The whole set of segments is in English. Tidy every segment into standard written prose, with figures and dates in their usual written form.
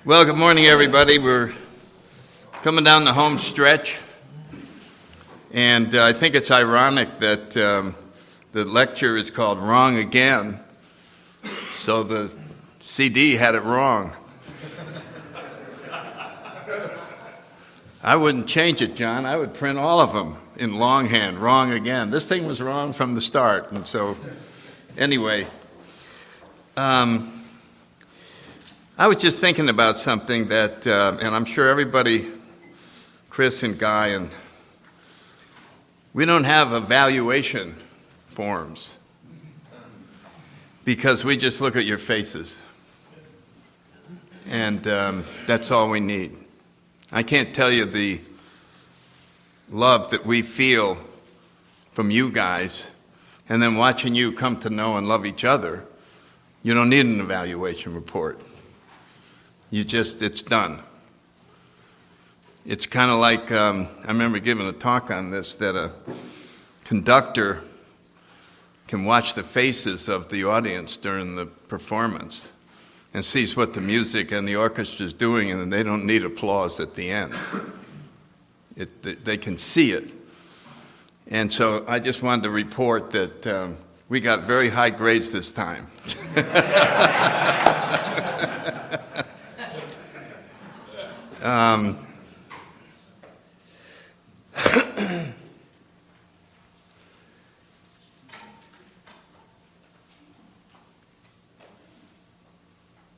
Well, good morning, everybody. We're coming down the home stretch, and I think it's ironic that the lecture is called Wrong Again, so the CD had it wrong. I wouldn't change it, John. I would print all of them in longhand, Wrong Again. This thing was wrong from the start, and so anyway, I was just thinking about something that, and I'm sure everybody, Chris and Guy, and we don't have evaluation forms because we just look at your faces, and that's all we need. I can't tell you the love that we feel from you guys, and then watching you come to know and love each other. You don't need an evaluation report. It's done. It's kind of like, I remember giving a talk on this, that a conductor can watch the faces of the audience during the performance and sees what the music and the orchestra is doing, and they don't need applause at the end. They can see it. And so I just wanted to report that we got very high grades this time.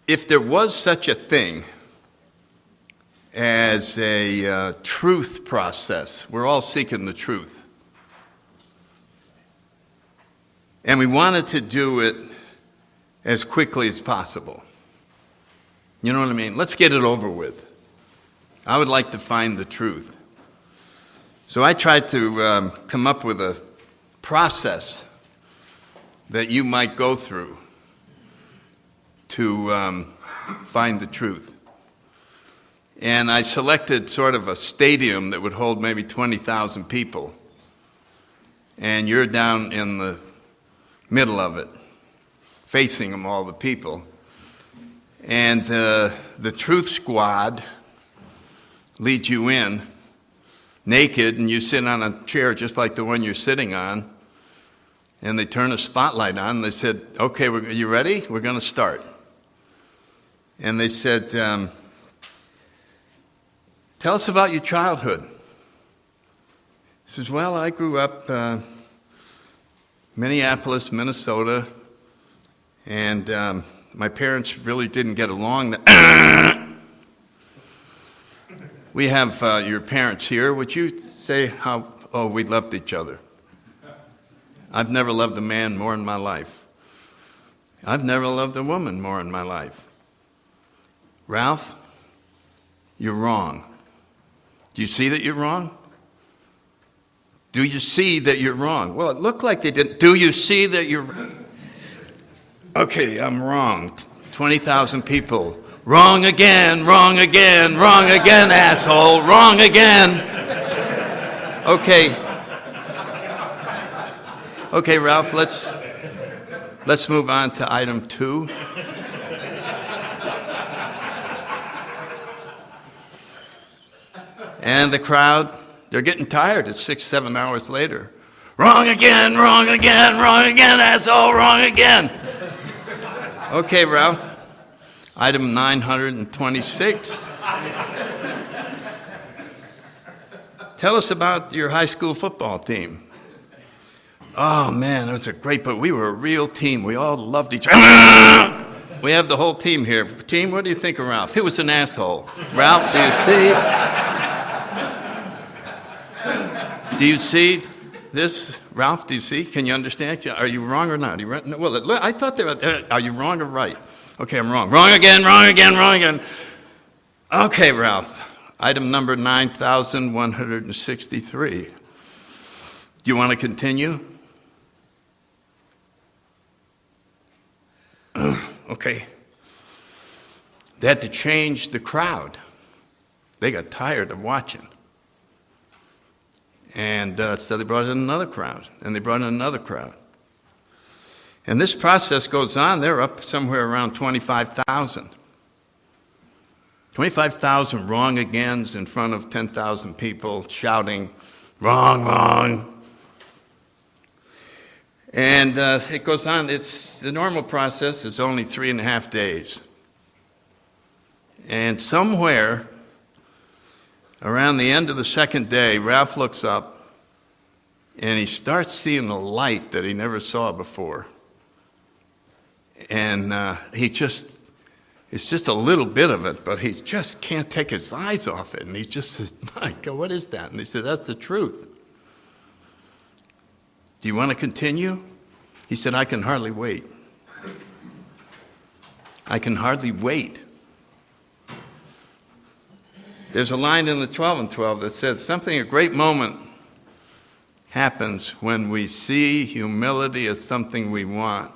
If there was such a thing as a truth process, we're all seeking the truth, and we wanted to do it as quickly as possible. You know what I mean? Let's get it over with. I would like to find the truth. So I tried to come up with a process that you might go through to find the truth. And I selected sort of a stadium that would hold maybe 20,000 people. And you're down in the middle of it, facing them, all the people. And the truth squad leads you in naked, and you sit on a chair just like the one you're sitting on, and they turn a spotlight on, and they said, okay, are you ready? We're going to start. And they said, tell us about your childhood. He says, well, I grew up Minneapolis, Minnesota, and my parents really didn't get along. We have your parents here. Would you say how we loved each other? I've never loved a man more in my life. I've never loved a woman more in my life. Ralph, you're wrong. Do you see that you're wrong? Do you see that you're wrong? Well, it looked like they didn't. Do you see that you're... Okay, I'm wrong. 20,000 people. Wrong again, wrong again, wrong again, asshole, wrong again. Okay, Ralph, let's move on to item 2. And the crowd, they're getting tired. It's 6-7 hours later. Wrong again, wrong again, wrong again, asshole, wrong again. Okay, Ralph. Item 926. Tell us about your high school football team. Oh, man, it was but we were a real team. We all loved each other. We have the whole team here. Team, what do you think of Ralph? He was an asshole. Ralph, do you see? Do you see this? Ralph, do you see? Can you understand? Are you wrong or not? Well, I thought they were, are you wrong or right? Okay, I'm wrong. Wrong again, wrong again, wrong again. Okay, Ralph. Item number 9,163. Do you want to continue? Okay. They had to change the crowd. They got tired of watching. And so they brought in another crowd, and they brought in another crowd. And this process goes on. They're up somewhere around 25,000. 25,000 wrong agains in front of 10,000 people shouting, wrong, wrong. And it goes on. It's the normal process is only 3.5 days. And somewhere around the end of the second day, Ralph looks up and he starts seeing a light that he never saw before. And it's just a little bit of it, but he just can't take his eyes off it. And he just says, my God, what is that? And he said, that's the truth. Do you want to continue? He said, I can hardly wait. I can hardly wait. There's a line in the 12 and 12 that says, a great moment happens when we see humility as something we want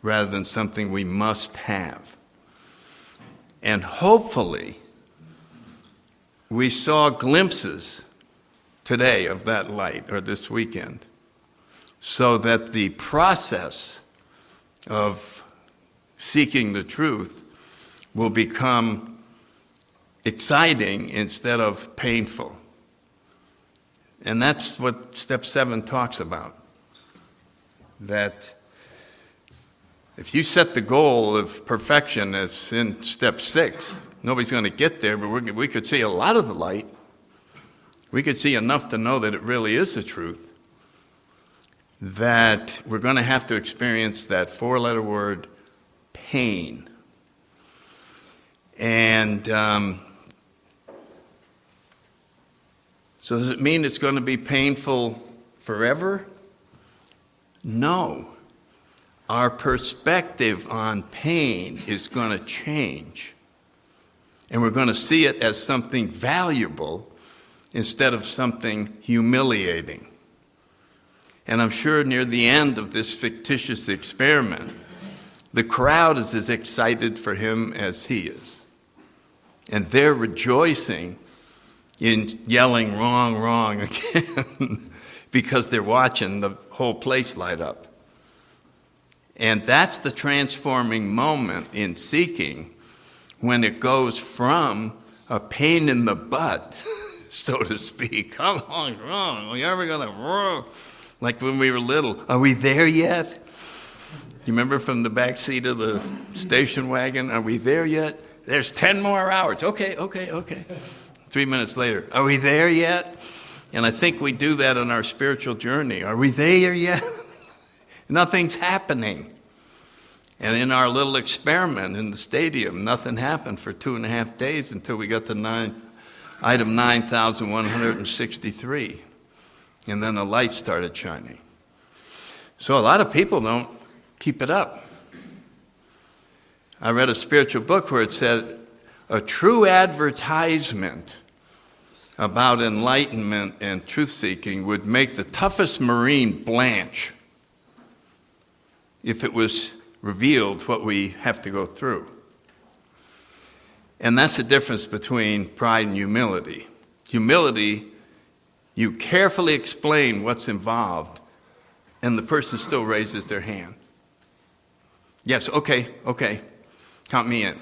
rather than something we must have. And hopefully, we saw glimpses today of that light, or this weekend, so that the process of seeking the truth will become exciting instead of painful. And that's what step 7 talks about. That if you set the goal of perfection as in step 6, nobody's going to get there, but we could see a lot of the light. We could see enough to know that it really is the truth. That we're going to have to experience that 4-letter word, pain. And so does it mean it's going to be painful forever? No. Our perspective on pain is going to change. And we're going to see it as something valuable instead of something humiliating. And I'm sure near the end of this fictitious experiment, the crowd is as excited for him as he is. And they're rejoicing in yelling, wrong, wrong again, because they're watching the whole place light up. And that's the transforming moment in seeking, when it goes from a pain in the butt, so to speak. How long wrong? Are you ever going to wrong? Like when we were little, are we there yet? You remember from the back seat of the station wagon, are we there yet? There's 10 more hours. Okay. 3 minutes later, are we there yet? And I think we do that on our spiritual journey. Are we there yet? Nothing's happening. And in our little experiment in the stadium, nothing happened for 2.5 days until we got to item 9,163. And then the light started shining. So a lot of people don't keep it up. I read a spiritual book where it said, a true advertisement about enlightenment and truth-seeking would make the toughest Marine blanch if it was revealed what we have to go through. And that's the difference between pride and humility. Humility, you carefully explain what's involved, and the person still raises their hand. Yes, okay, count me in.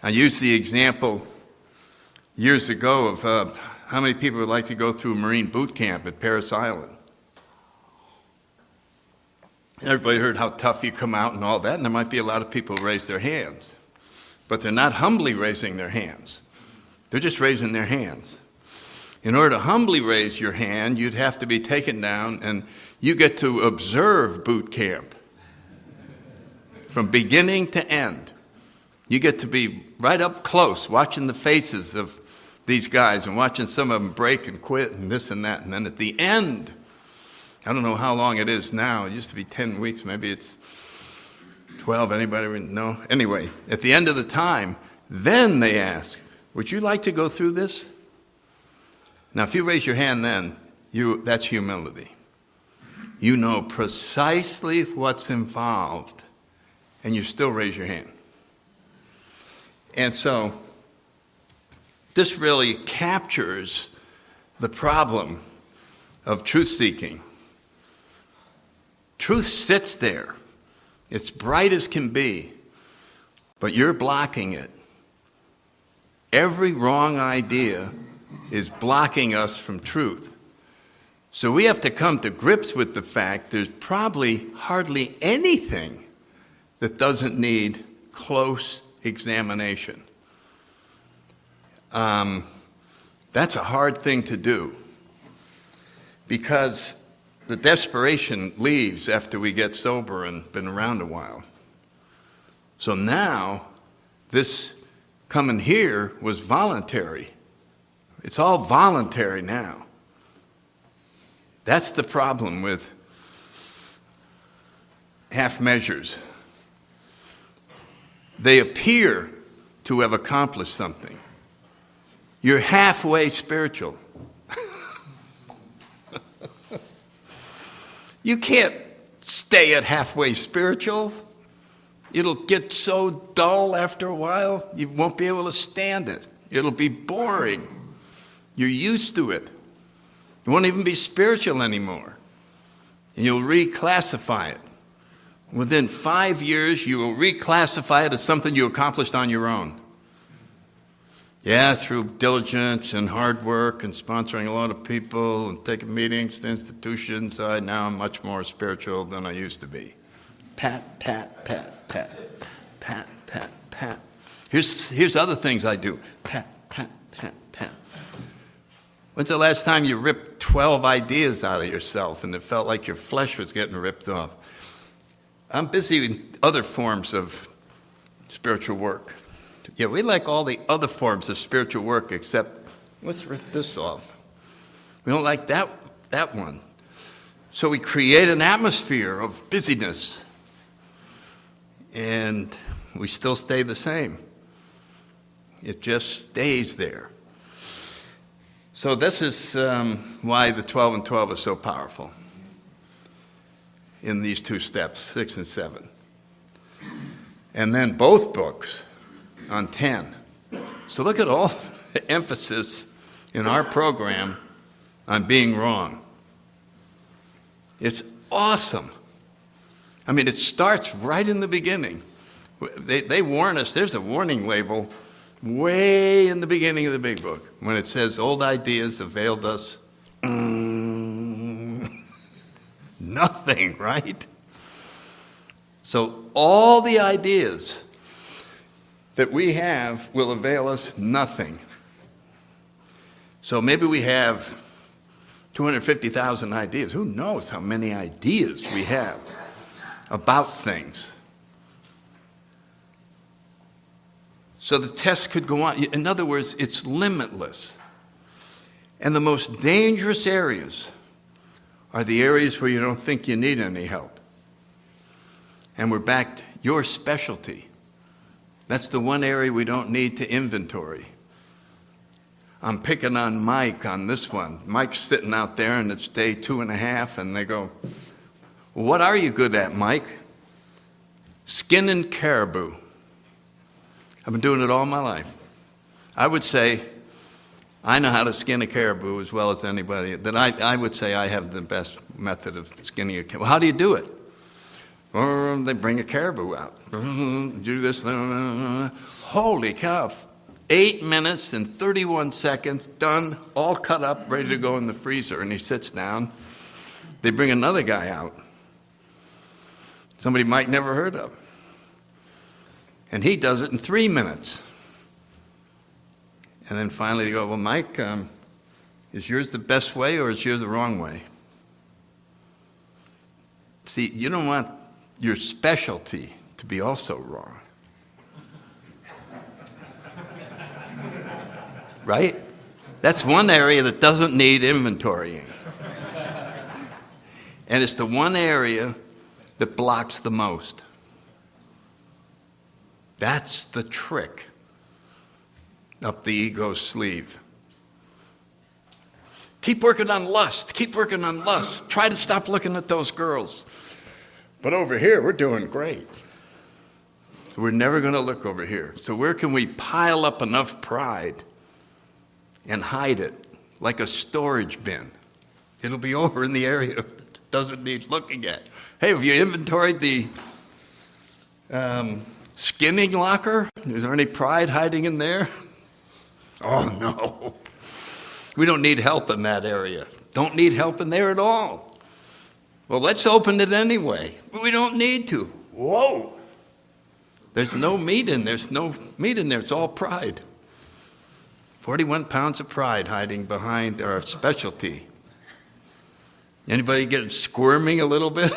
I used the example years ago of how many people would like to go through Marine boot camp at Paris Island. And everybody heard how tough you come out and all that, and there might be a lot of people who raise their hands. But they're not humbly raising their hands. They're just raising their hands. In order to humbly raise your hand, you'd have to be taken down, and you get to observe boot camp from beginning to end. You get to be right up close, watching the faces of these guys and watching some of them break and quit and this and that. And then at the end, I don't know how long it is now. It used to be 10 weeks. Maybe it's 12. Anybody know? Anyway, at the end of the time, then they ask, would you like to go through this? Now, if you raise your hand then, that's humility. You know precisely what's involved, and you still raise your hand. And so, this really captures the problem of truth-seeking. Truth sits there. It's bright as can be, but you're blocking it. Every wrong idea is blocking us from truth. So we have to come to grips with the fact there's probably hardly anything that doesn't need close examination. That's a hard thing to do, because the desperation leaves after we get sober and been around a while. So now, this coming here was voluntary. It's all voluntary now. That's the problem with half measures. They appear to have accomplished something. You're halfway spiritual. You can't stay at halfway spiritual. It'll get so dull after a while, you won't be able to stand it. It'll be boring. You're used to it. You won't even be spiritual anymore. And you'll reclassify it. Within 5 years, you will reclassify it as something you accomplished on your own. Yeah, through diligence and hard work and sponsoring a lot of people and taking meetings to institutions, now I'm much more spiritual than I used to be. Pat, pat, pat, pat, pat, pat, pat. Here's other things I do. Pat, pat, pat, pat. When's the last time you ripped 12 ideas out of yourself and it felt like your flesh was getting ripped off? I'm busy in other forms of spiritual work. Yeah, we like all the other forms of spiritual work, except let's rip this off. We don't like that one. So we create an atmosphere of busyness, and we still stay the same. It just stays there. So this is why the 12 and 12 is so powerful in these two steps, 6 and 7. And then both books on 10. So look at all the emphasis in our program on being wrong. It's awesome. I mean, it starts right in the beginning. They warn us, there's a warning label way in the beginning of the big book when it says old ideas availed us nothing, right? So all the ideas that we have will avail us nothing. So maybe we have 250,000 ideas. Who knows how many ideas we have about things? So the test could go on. In other words, it's limitless. And the most dangerous areas are the areas where you don't think you need any help. And we're back to your specialty. That's the one area we don't need to inventory. I'm picking on Mike on this one. Mike's sitting out there and it's day 2.5 and they go, well, what are you good at, Mike? Skinning caribou. I've been doing it all my life. I would say I know how to skin a caribou as well as anybody. That I would say I have the best method of skinning a caribou. Well, how do you do it? They bring a caribou out. Do this. Holy cow. 8 minutes and 31 seconds, done, all cut up, ready to go in the freezer. And he sits down. They bring another guy out. Somebody Mike never heard of. And he does it in 3 minutes. And then finally they go, well, Mike, is yours the best way or is yours the wrong way? See, you don't want your specialty to be also wrong. Right? That's one area that doesn't need inventorying. And it's the one area that blocks the most. That's the trick up the ego's sleeve. Keep working on lust. Keep working on lust. Try to stop looking at those girls. But over here, we're doing great. We're never going to look over here. So where can we pile up enough pride and hide it like a storage bin? It'll be over in the area that doesn't need looking at. Hey, have you inventoried the skinning locker? Is there any pride hiding in there? Oh, no. We don't need help in that area. Don't need help in there at all. Well, let's open it anyway. But we don't need to. Whoa. There's no meat in there. There's no meat in there. It's all pride. 41 pounds of pride hiding behind our specialty. Anybody get squirming a little bit?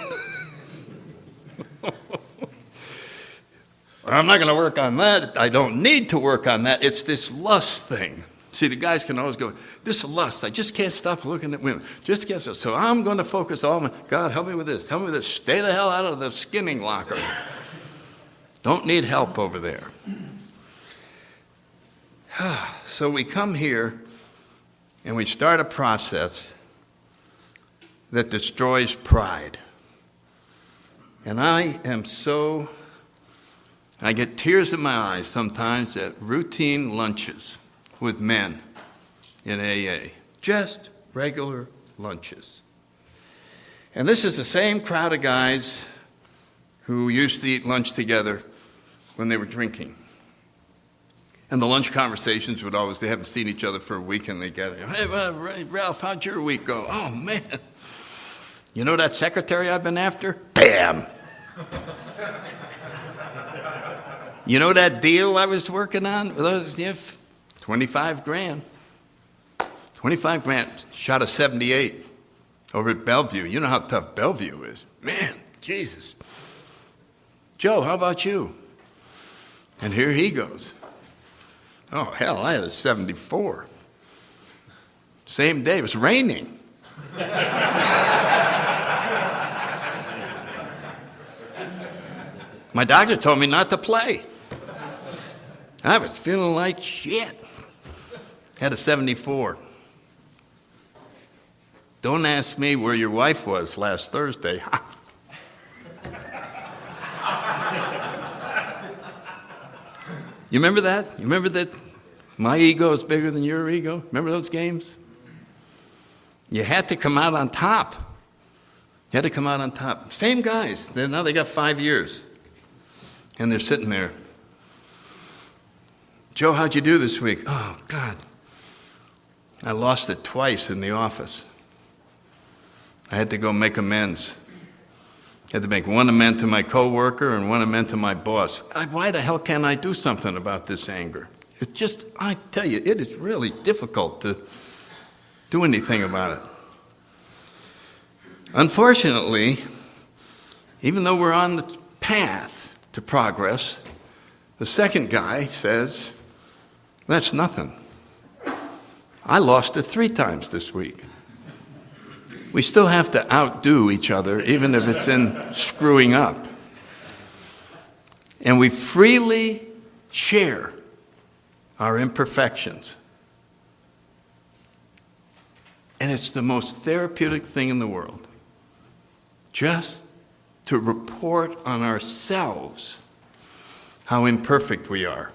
I'm not going to work on that. I don't need to work on that. It's this lust thing. See, the guys can always go, this lust, I just can't stop looking at women. Just can't stop. So I'm going to focus all my, God, help me with this. Help me with this. Stay the hell out of the skinning locker. Don't need help over there. So we come here and we start a process that destroys pride. And I get tears in my eyes sometimes at routine lunches with men in AA. Just regular lunches. And this is the same crowd of guys who used to eat lunch together when they were drinking. And the lunch conversations would always, they haven't seen each other for a week and they gather, hey, Ralph, how'd your week go? Oh, man. You know that secretary I've been after? Bam! You know that deal I was working on? 25 grand. 25 grand. Shot a 78 over at Bellevue. You know how tough Bellevue is. Man, Jesus. Joe, how about you? And here he goes. Oh, hell, I had a 74. Same day. It was raining. My doctor told me not to play. I was feeling like shit. Had a 74. Don't ask me where your wife was last Thursday. You remember that? You remember that my ego is bigger than your ego? Remember those games? You had to come out on top. You had to come out on top. Same guys. Now they got 5 years. And they're sitting there. Joe, how'd you do this week? Oh, God. I lost it twice in the office. I had to go make amends. I had to make one amend to my coworker and one amend to my boss. Why the hell can't I do something about this anger? It's just, I tell you, it is really difficult to do anything about it. Unfortunately, even though we're on the path to progress, the second guy says, that's nothing. I lost it 3 times this week. We still have to outdo each other, even if it's in screwing up. And we freely share our imperfections. And it's the most therapeutic thing in the world. Just to report on ourselves how imperfect we are.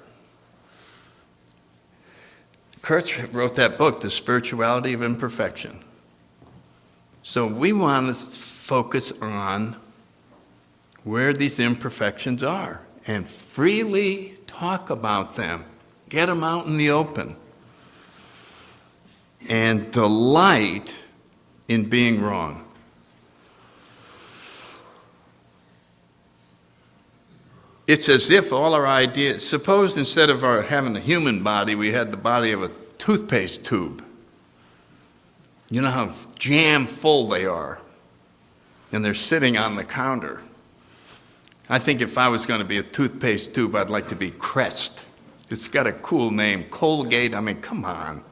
Kurtz wrote that book, The Spirituality of Imperfection. So we want to focus on where these imperfections are and freely talk about them. Get them out in the open. And delight in being wrong. It's as if all our ideas, suppose instead of having a human body, we had the body of a toothpaste tube. You know how jam full they are, and they're sitting on the counter. I think if I was going to be a toothpaste tube, I'd like to be Crest. It's got a cool name, Colgate. I mean, come on,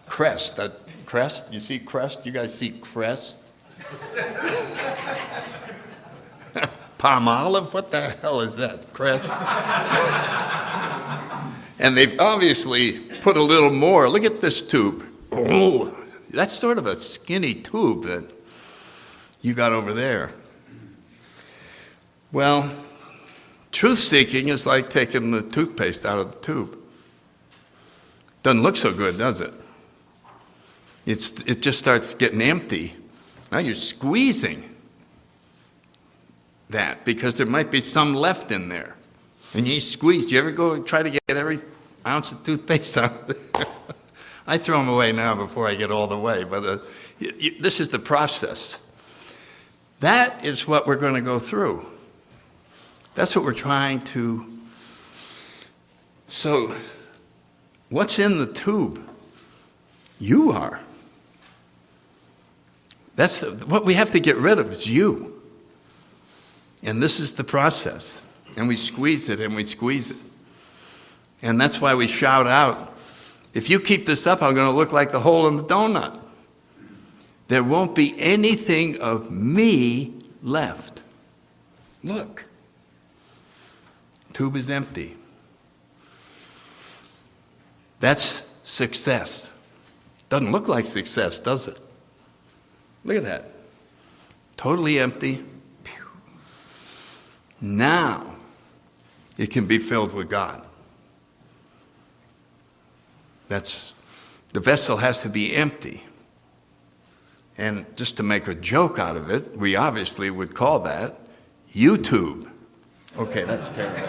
Crest. Crest. You see Crest? You guys see Crest? Palmolive? What the hell is that? Crest. And they've obviously put a little more. Look at this tube. Oh. That's sort of a skinny tube that you got over there. Well, truth-seeking is like taking the toothpaste out of the tube. Doesn't look so good, does it? It just starts getting empty. Now you're squeezing that because there might be some left in there. And you squeeze. Do you ever go and try to get every ounce of toothpaste out there. I throw them away now before I get all the way, but this is the process. That is what we're going to go through. That's what we're trying to. So, what's in the tube? You are. That's what we have to get rid of is you. And this is the process. And we squeeze it and we squeeze it. And that's why we shout out, if you keep this up, I'm going to look like the hole in the donut. There won't be anything of me left. Look. Tube is empty. That's success. Doesn't look like success, does it? Look at that. Totally empty. Now, it can be filled with God. The vessel has to be empty. And just to make a joke out of it, we obviously would call that YouTube. Okay, that's terrible.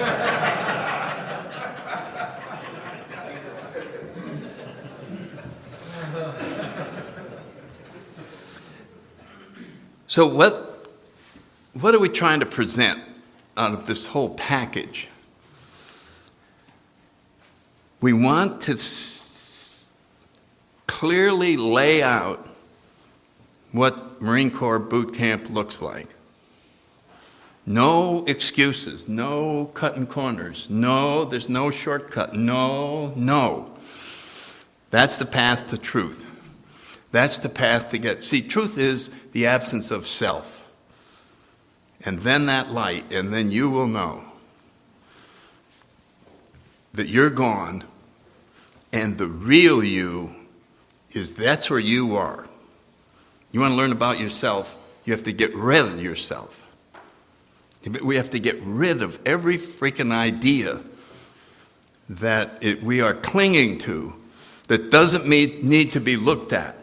So what are we trying to present out of this whole package? We want to clearly lay out what Marine Corps boot camp looks like. No excuses, no cutting corners, no, there's no shortcut, no. That's the path to truth. That's the path to get. See, truth is the absence of self. And then that light, and then you will know that you're gone, and the real you that's where you are. You want to learn about yourself, you have to get rid of yourself. We have to get rid of every freaking idea that we are clinging to that doesn't need to be looked at.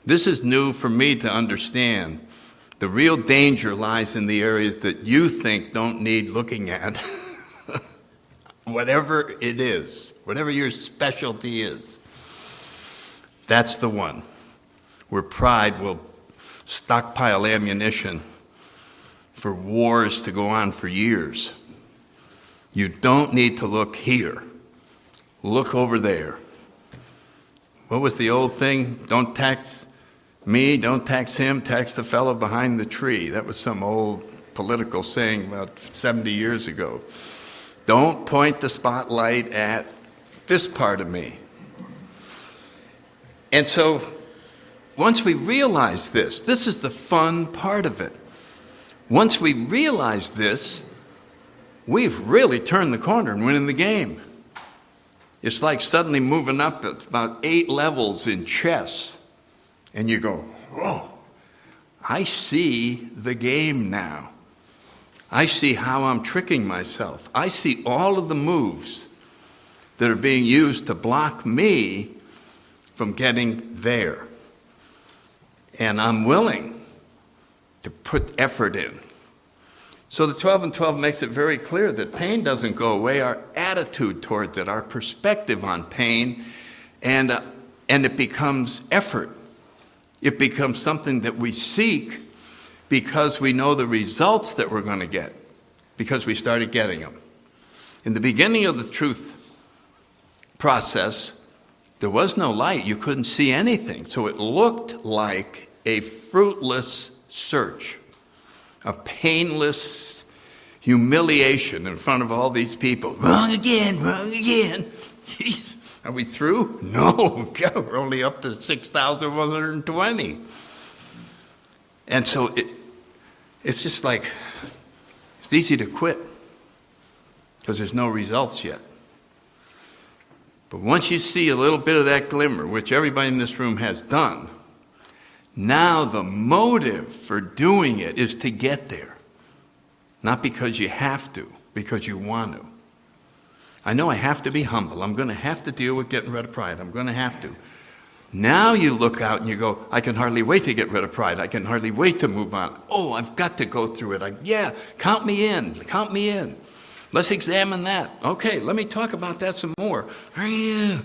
This is new for me to understand. The real danger lies in the areas that you think don't need looking at. Whatever it is, whatever your specialty is, that's the one where pride will stockpile ammunition for wars to go on for years. You don't need to look here. Look over there. What was the old thing? Don't tax me, don't tax him, tax the fellow behind the tree. That was some old political saying about 70 years ago. Don't point the spotlight at this part of me. And so, once we realize this is the fun part of it. Once we realize this, we've really turned the corner and winning the game. It's like suddenly moving up about 8 levels in chess. And you go, whoa, I see the game now. I see how I'm tricking myself. I see all of the moves that are being used to block me from getting there. And I'm willing to put effort in. So the 12 and 12 makes it very clear that pain doesn't go away. Our attitude towards it, our perspective on pain, and it becomes effort. It becomes something that we seek because we know the results that we're going to get, because we started getting them. In the beginning of the truth process, there was no light. You couldn't see anything. So it looked like a fruitless search, a painless humiliation in front of all these people. Wrong again, wrong again. Are we through? No, God, we're only up to 6,120. And so it's just like, it's easy to quit because there's no results yet. But once you see a little bit of that glimmer, which everybody in this room has done, now the motive for doing it is to get there. Not because you have to, because you want to. I know I have to be humble. I'm going to have to deal with getting rid of pride. I'm going to have to. Now you look out and you go, I can hardly wait to get rid of pride. I can hardly wait to move on. Oh, I've got to go through it. Yeah, count me in. Count me in. Let's examine that. Okay, let me talk about that some more. And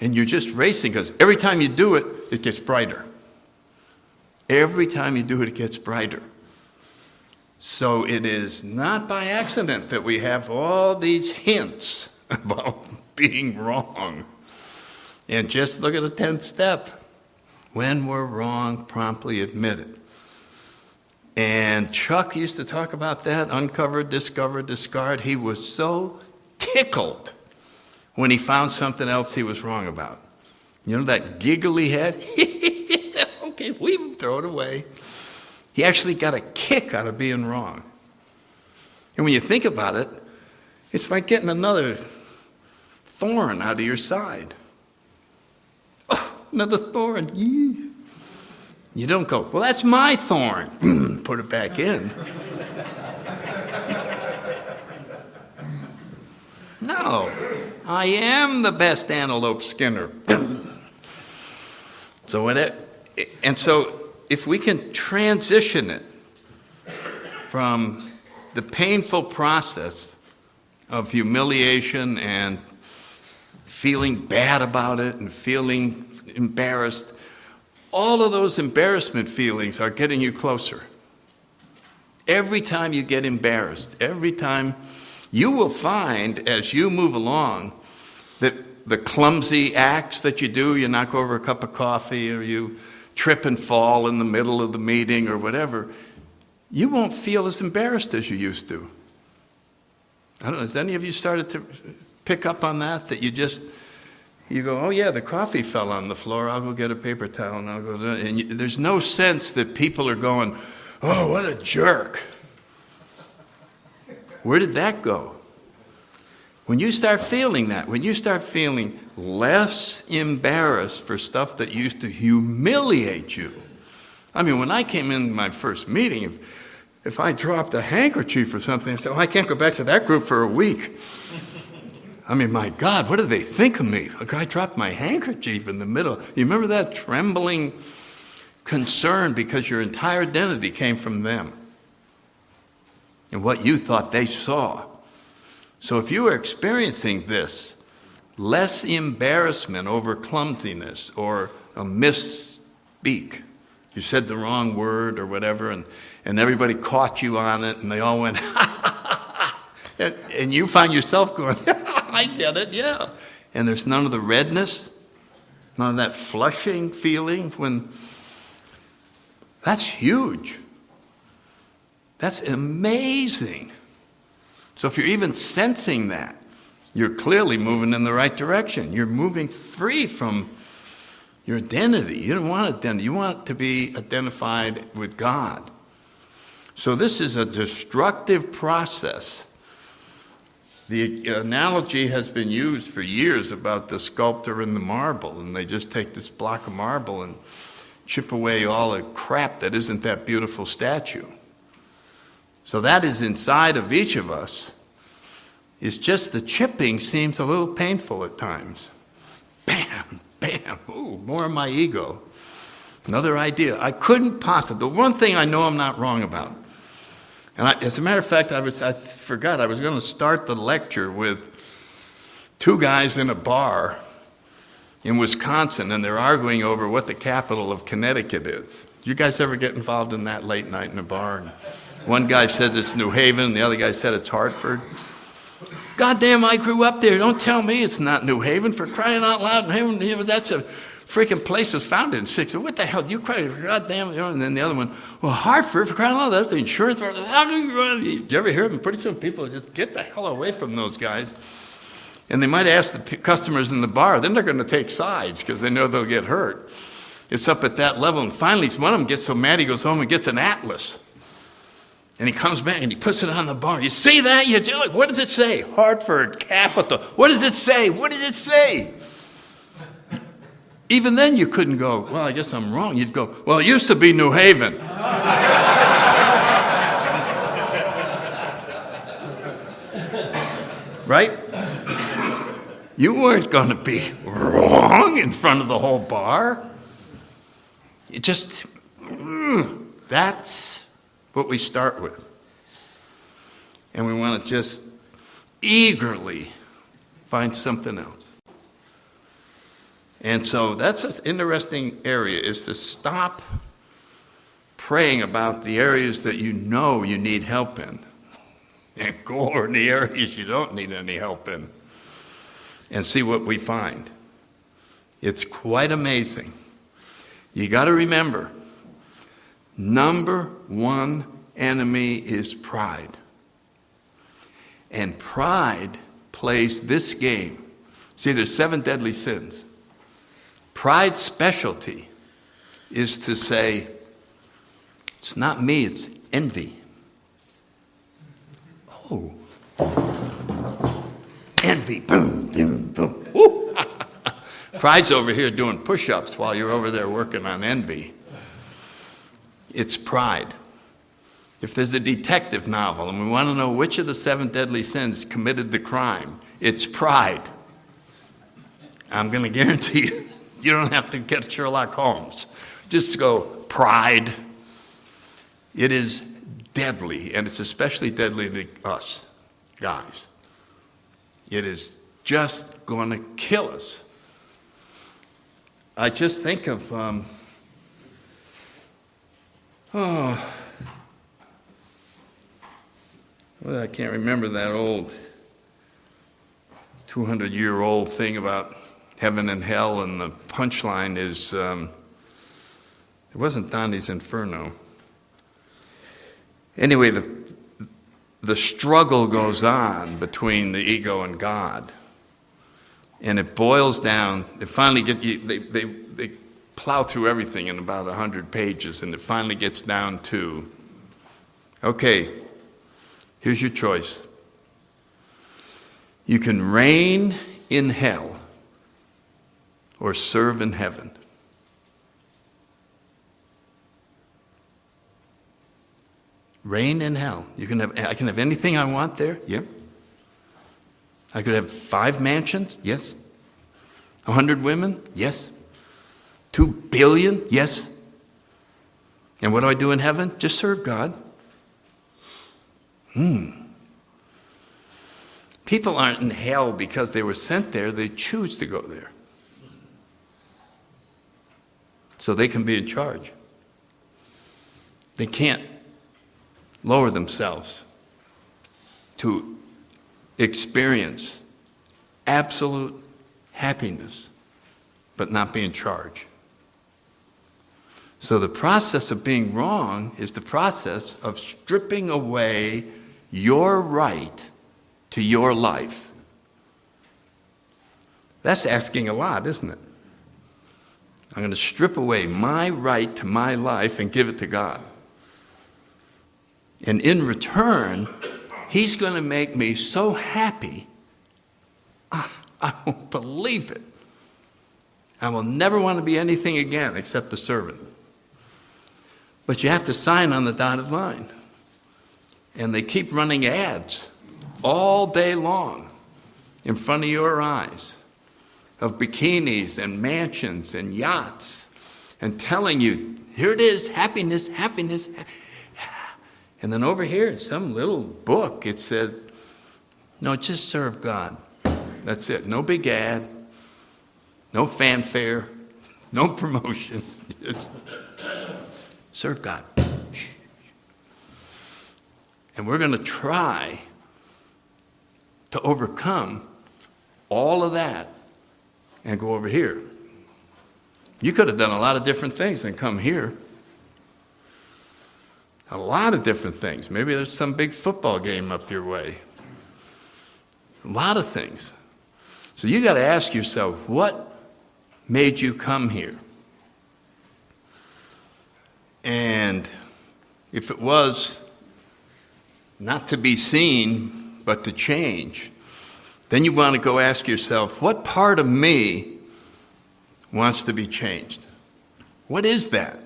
you're just racing because every time you do it, it gets brighter. Every time you do it, it gets brighter. So it is not by accident that we have all these hints about being wrong. And just look at the 10th step. When we're wrong, promptly admit it. And Chuck used to talk about that, uncover, discover, discard. He was so tickled when he found something else he was wrong about. You know that giggle he had? Okay, we throw it away. He actually got a kick out of being wrong. And when you think about it, it's like getting another thorn out of your side. Oh, another thorn. Yeah. You don't go, well, that's my thorn. Put it back in. No, I am the best antelope skinner. So if we can transition it from the painful process of humiliation and feeling bad about it and feeling embarrassed, all of those embarrassment feelings are getting you closer. Every time you get embarrassed, every time you will find as you move along that the clumsy acts that you do, you knock over a cup of coffee or you trip and fall in the middle of the meeting or whatever, you won't feel as embarrassed as you used to. I don't know, has any of you started to pick up on that? That you go, oh yeah, the coffee fell on the floor, I'll go get a paper towel and I'll go do it. And there's no sense that people are going, oh, what a jerk. Where did that go? When you start feeling that, when you start feeling less embarrassed for stuff that used to humiliate you. I mean, when I came in my first meeting, if I dropped a handkerchief or something, I said, oh, I can't go back to that group for a week. I mean, my God, what do they think of me? A guy dropped my handkerchief in the middle. You remember that trembling concern because your entire identity came from them and what you thought they saw. So if you are experiencing this, less embarrassment over clumsiness or a misspeak, you said the wrong word or whatever, and everybody caught you on it, and they all went, and you find yourself going, I did it, yeah. And there's none of the redness, none of that flushing feeling when, that's huge. That's amazing. So if you're even sensing that, you're clearly moving in the right direction. You're moving free from your identity. You don't want identity. You want to be identified with God. So this is a destructive process. The analogy has been used for years about the sculptor and the marble, and they just take this block of marble and chip away all the crap that isn't that beautiful statue. So that is inside of each of us. It's just the chipping seems a little painful at times. Bam, bam, ooh, more of my ego. Another idea. I couldn't possibly, the one thing I know I'm not wrong about, and as a matter of fact, I forgot, I was going to start the lecture with two guys in a bar in Wisconsin, and they're arguing over what the capital of Connecticut is. Do you guys ever get involved in that late night in a bar? And one guy said it's New Haven, and the other guy said it's Hartford. Goddamn, I grew up there. Don't tell me it's not New Haven, for crying out loud. New Haven, that's a freaking place was founded in 60. What the hell? You cry, goddamn, you know? And then the other one, well, Hartford, for crying out loud, that's the insurance. Do you ever hear them? Pretty soon people just get the hell away from those guys. And they might ask the customers in the bar, then they're going to take sides because they know they'll get hurt. It's up at that level. And finally, one of them gets so mad he goes home and gets an atlas. And he comes back and he puts it on the bar. You see that? You do it. What does it say? Hartford, capital. What does it say? What does it say? Even then you couldn't go, well, I guess I'm wrong. You'd go, well, it used to be New Haven. Right? You weren't going to be wrong in front of the whole bar. It just, that's what we start with. And we want to just eagerly find something else. And so that's an interesting area, is to stop praying about the areas that you know you need help in, and go over in the areas you don't need any help in, and see what we find. It's quite amazing. You got to remember, number one enemy is pride. And pride plays this game. See, there's 7 deadly sins. Pride's specialty is to say, it's not me, it's envy. Oh. Envy. Boom, boom, boom. Woo. Pride's over here doing push-ups while you're over there working on envy. It's pride. If there's a detective novel and we want to know which of the 7 deadly sins committed the crime, it's pride. I'm going to guarantee you, you don't have to get Sherlock Holmes. Just go, pride. It is deadly, and it's especially deadly to us, guys. It is just going to kill us. I just think of, I can't remember that old 200-year-old thing about heaven and hell, and the punchline is, it wasn't Dante's Inferno. Anyway, the struggle goes on between the ego and God. And it boils down, they finally get, they plow through everything in about 100 pages, and it finally gets down to, okay, here's your choice. You can reign in hell or serve in heaven. Reign in hell. I can have anything I want there? Yep. I could have 5 mansions? Yes. 100 women? Yes. 2 billion? Yes. And what do I do in heaven? Just serve God. People aren't in hell because they were sent there. They choose to go there. So they can be in charge. They can't lower themselves to experience absolute happiness, but not be in charge. So the process of being wrong is the process of stripping away your right to your life. That's asking a lot, isn't it? I'm going to strip away my right to my life and give it to God. And in return, He's going to make me so happy, I won't believe it. I will never want to be anything again except a servant. But you have to sign on the dotted line. And they keep running ads all day long in front of your eyes of bikinis and mansions and yachts and telling you, here it is, happiness, happiness. And then over here in some little book, it said, no, just serve God. That's it. No big ad, no fanfare, no promotion. Just serve God. And we're going to try to overcome all of that and go over here. You could have done a lot of different things and come here. A lot of different things. Maybe there's some big football game up your way. A lot of things. So you got to ask yourself, what made you come here? And if it was not to be seen, but to change, then you want to go ask yourself, what part of me wants to be changed? What is that?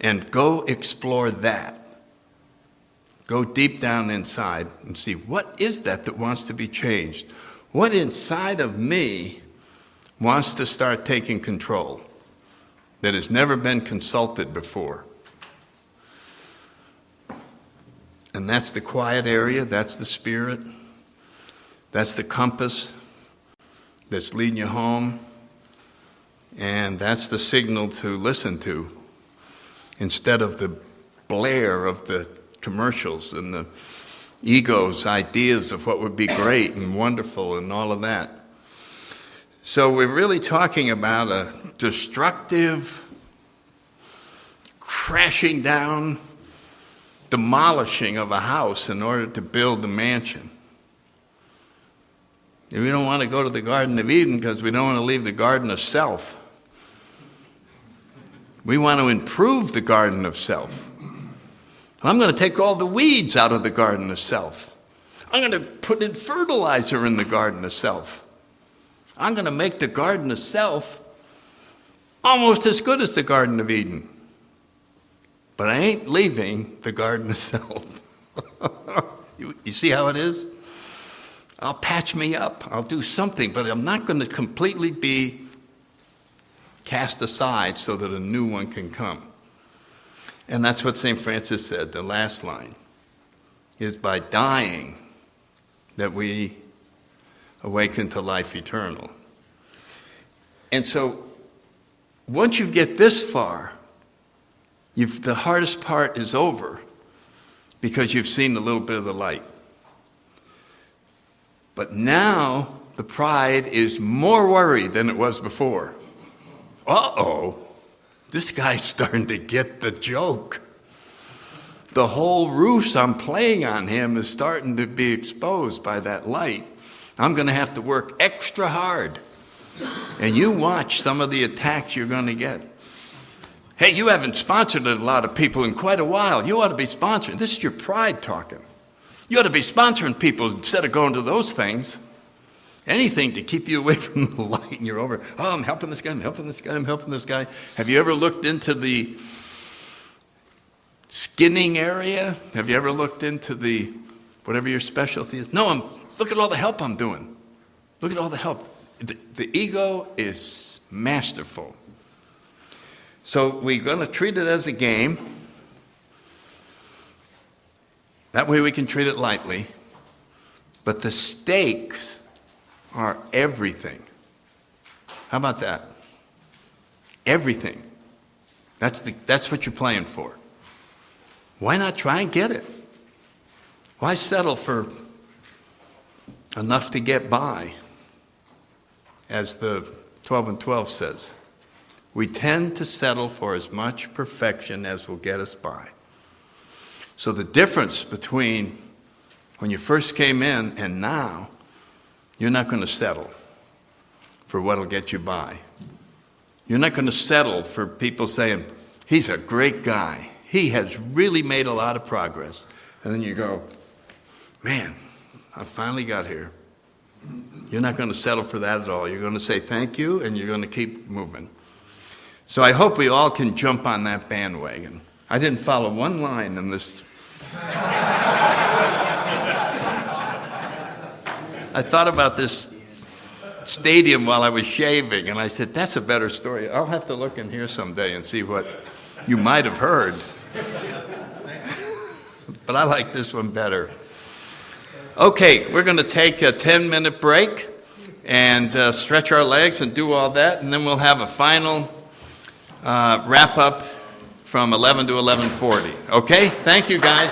And go explore that. Go deep down inside and see, what is that wants to be changed? What inside of me wants to start taking control that has never been consulted before? And that's the quiet area, that's the spirit, that's the compass that's leading you home, and that's the signal to listen to instead of the blare of the commercials and the ego's ideas of what would be great and wonderful and all of that. So we're really talking about a destructive, crashing down, demolishing of a house in order to build a mansion. We don't want to go to the Garden of Eden because we don't want to leave the Garden of Self. We want to improve the Garden of Self. I'm going to take all the weeds out of the Garden of Self. I'm going to put in fertilizer in the Garden of Self. I'm going to make the Garden of Self almost as good as the Garden of Eden. But I ain't leaving the Garden of Self. You see how it is? I'll patch me up. I'll do something, but I'm not going to completely be cast aside so that a new one can come. And that's what St. Francis said, the last line, is by dying that we awaken to life eternal. And so once you get this far, the hardest part is over because you've seen a little bit of the light. But now the pride is more worried than it was before. Uh-oh, this guy's starting to get the joke. The whole ruse I'm playing on him is starting to be exposed by that light. I'm going to have to work extra hard. And you watch some of the attacks you're going to get. Hey, you haven't sponsored a lot of people in quite a while. You ought to be sponsoring. This is your pride talking. You ought to be sponsoring people instead of going to those things. Anything to keep you away from the light, and you're over, oh, I'm helping this guy, I'm helping this guy, I'm helping this guy. Have you ever looked into the skinning area? Have you ever looked into the, whatever your specialty is? No, look at all the help I'm doing. Look at all the help. The ego is masterful. So we're going to treat it as a game. That way we can treat it lightly. But the stakes are everything. How about that? Everything. That's what you're playing for. Why not try and get it? Why settle for enough to get by? As the 12 and 12 says, we tend to settle for as much perfection as will get us by. So the difference between when you first came in and now, you're not going to settle for what will get you by. You're not going to settle for people saying, he's a great guy. He has really made a lot of progress. And then you go, man, I finally got here. You're not going to settle for that at all. You're going to say thank you, and you're going to keep moving. So I hope we all can jump on that bandwagon. I didn't follow one line in this. I thought about this stadium while I was shaving, and I said, that's a better story. I'll have to look in here someday and see what you might have heard. But I like this one better. Okay, we're going to take a 10-minute break and stretch our legs and do all that, and then we'll have a final wrap-up from 11 to 11:40. Okay? Thank you, guys.